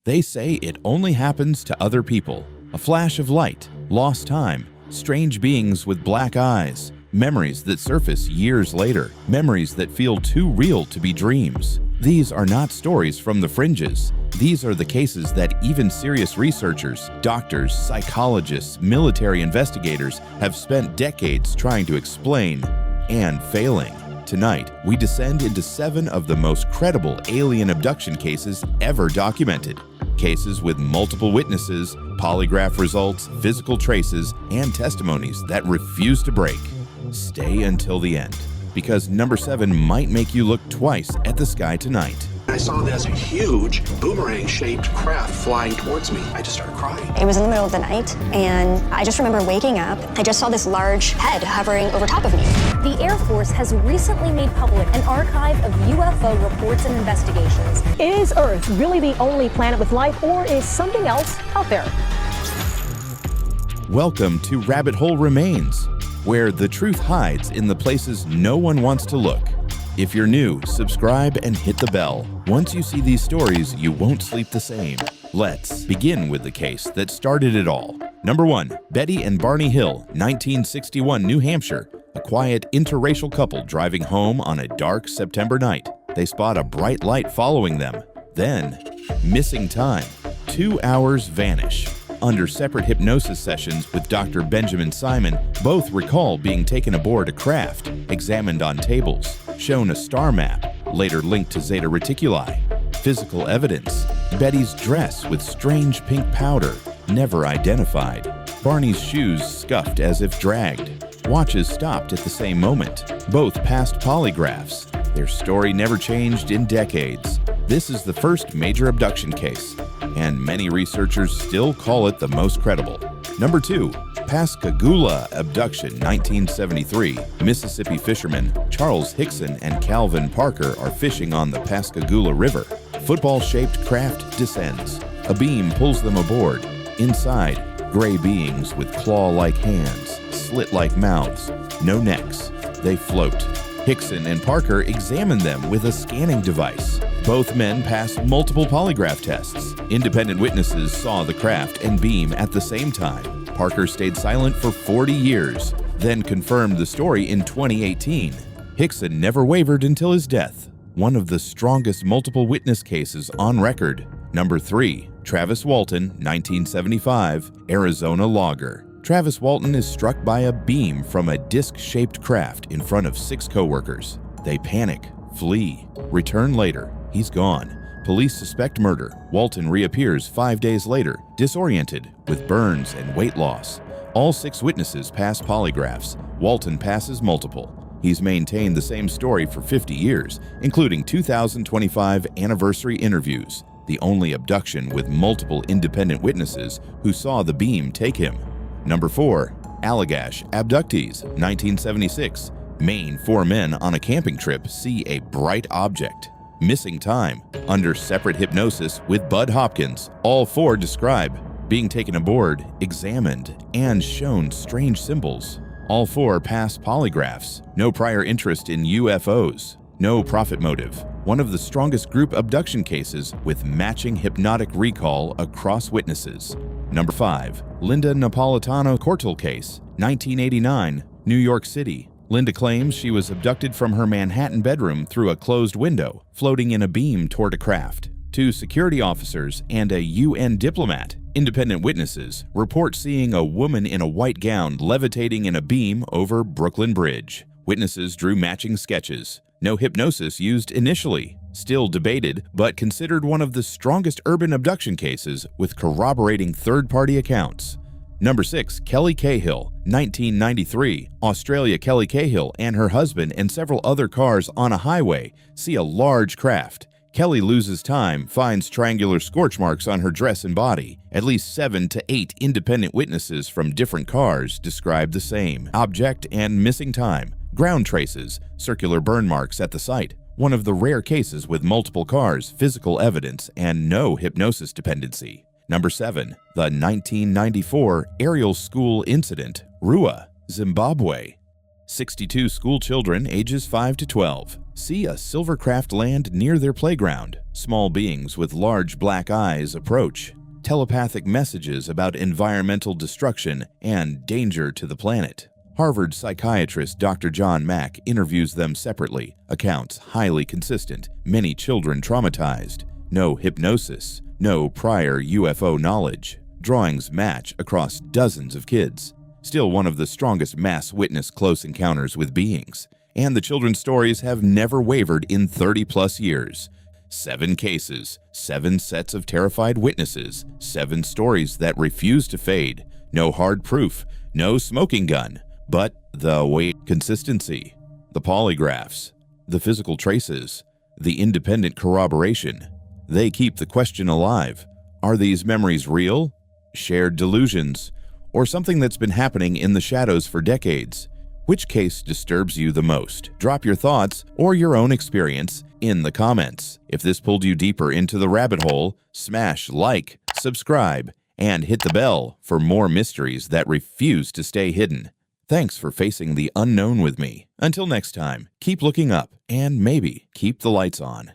They say it only happens to other people. A flash of light, lost time, strange beings with black eyes, memories that surface years later, memories that feel too real to be dreams. These are not stories from the fringes. These are the cases that even serious researchers, doctors, psychologists, military investigators have spent decades trying to explain and failing. Tonight, we descend into 7 of the most credible alien abduction cases ever documented. Cases with multiple witnesses, polygraph results, physical traces, and testimonies that refuse to break. Stay until the end, because number 7 might make you look twice at the sky tonight. I saw this huge boomerang-shaped craft flying towards me. I just started crying. It was in the middle of the night, and I just remember waking up. I just saw this large head hovering over top of me. The Air Force has recently made public an archive of UFO reports and investigations. Is Earth really the only planet with life, or is something else out there? Welcome to Rabbit Hole Remains, where the truth hides in the places no one wants to look. If you're new, subscribe and hit the bell. Once you see these stories, you won't sleep the same. Let's begin with the case that started it all. Number 1, Betty and Barney Hill, 1961, New Hampshire. A quiet interracial couple driving home on a dark September night. They spot a bright light following them. Then, missing time. 2 hours vanish. Under separate hypnosis sessions with Dr. Benjamin Simon, both recall being taken aboard a craft, examined on tables, shown a star map, later linked to Zeta Reticuli. Physical evidence: Betty's dress with strange pink powder, never identified. Barney's shoes scuffed as if dragged. Watches stopped at the same moment. Both passed polygraphs. Their story never changed in decades. This is the first major abduction case, and many researchers still call it the most credible. Number 2, Pascagoula Abduction, 1973. Mississippi fishermen Charles Hickson and Calvin Parker are fishing on the Pascagoula River. Football-shaped craft descends. A beam pulls them aboard. Inside, gray beings with claw-like hands, slit-like mouths, no necks. They float. Hickson and Parker examine them with a scanning device. Both men pass multiple polygraph tests. Independent witnesses saw the craft and beam at the same time. Parker stayed silent for 40 years, then confirmed the story in 2018. Hickson never wavered until his death. One of the strongest multiple witness cases on record. Number 3, Travis Walton, 1975, Arizona logger. Travis Walton is struck by a beam from a disc-shaped craft in front of 6 coworkers. They panic, flee, return later. He's gone. Police suspect murder. Walton reappears 5 days later, disoriented, with burns and weight loss. All 6 witnesses pass polygraphs. Walton passes multiple. He's maintained the same story for 50 years, including 2025 anniversary interviews. The only abduction with multiple independent witnesses who saw the beam take him. Number 4, Allagash abductees, 1976. Maine 4 men on a camping trip see a bright object. Missing time. Under separate hypnosis with Bud Hopkins, all 4 describe being taken aboard, examined, and shown strange symbols. All 4 pass polygraphs. No prior interest in UFOs. No profit motive. One of the strongest group abduction cases with matching hypnotic recall across witnesses. Number 5, Linda Napolitano Cortel case, 1989, New York City. Linda claims she was abducted from her Manhattan bedroom through a closed window, floating in a beam toward a craft. 2 security officers and a UN diplomat, independent witnesses, report seeing a woman in a white gown levitating in a beam over Brooklyn Bridge. Witnesses drew matching sketches. No hypnosis used initially. Still debated, but considered one of the strongest urban abduction cases with corroborating third-party accounts. Number 6, Kelly Cahill, 1993. Australia. Kelly Cahill and her husband and several other cars on a highway see a large craft. Kelly loses time, finds triangular scorch marks on her dress and body. At least 7 to 8 independent witnesses from different cars describe the same object and missing time. Ground traces, circular burn marks at the site. One of the rare cases with multiple cars, physical evidence, and no hypnosis dependency. Number 7, the 1994 aerial school incident, Rua, Zimbabwe. 62 school children ages 5 to 12. see a silver craft land near their playground. Small beings with large black eyes approach. Telepathic messages about environmental destruction and danger to the planet. Harvard psychiatrist Dr. John Mack interviews them separately. Accounts highly consistent. Many children traumatized. No hypnosis. No prior UFO knowledge. Drawings match across dozens of kids. Still one of the strongest mass witness close encounters with beings. And the children's stories have never wavered in 30-plus years. 7 cases, 7 sets of terrified witnesses, 7 stories that refuse to fade. No hard proof, no smoking gun, but the weight consistency, the polygraphs, the physical traces, the independent corroboration. They keep the question alive. Are these memories real, shared delusions, or something that's been happening in the shadows for decades? Which case disturbs you the most? Drop your thoughts or your own experience in the comments. If this pulled you deeper into the rabbit hole, smash like, subscribe, and hit the bell for more mysteries that refuse to stay hidden. Thanks for facing the unknown with me. Until next time, keep looking up and maybe keep the lights on.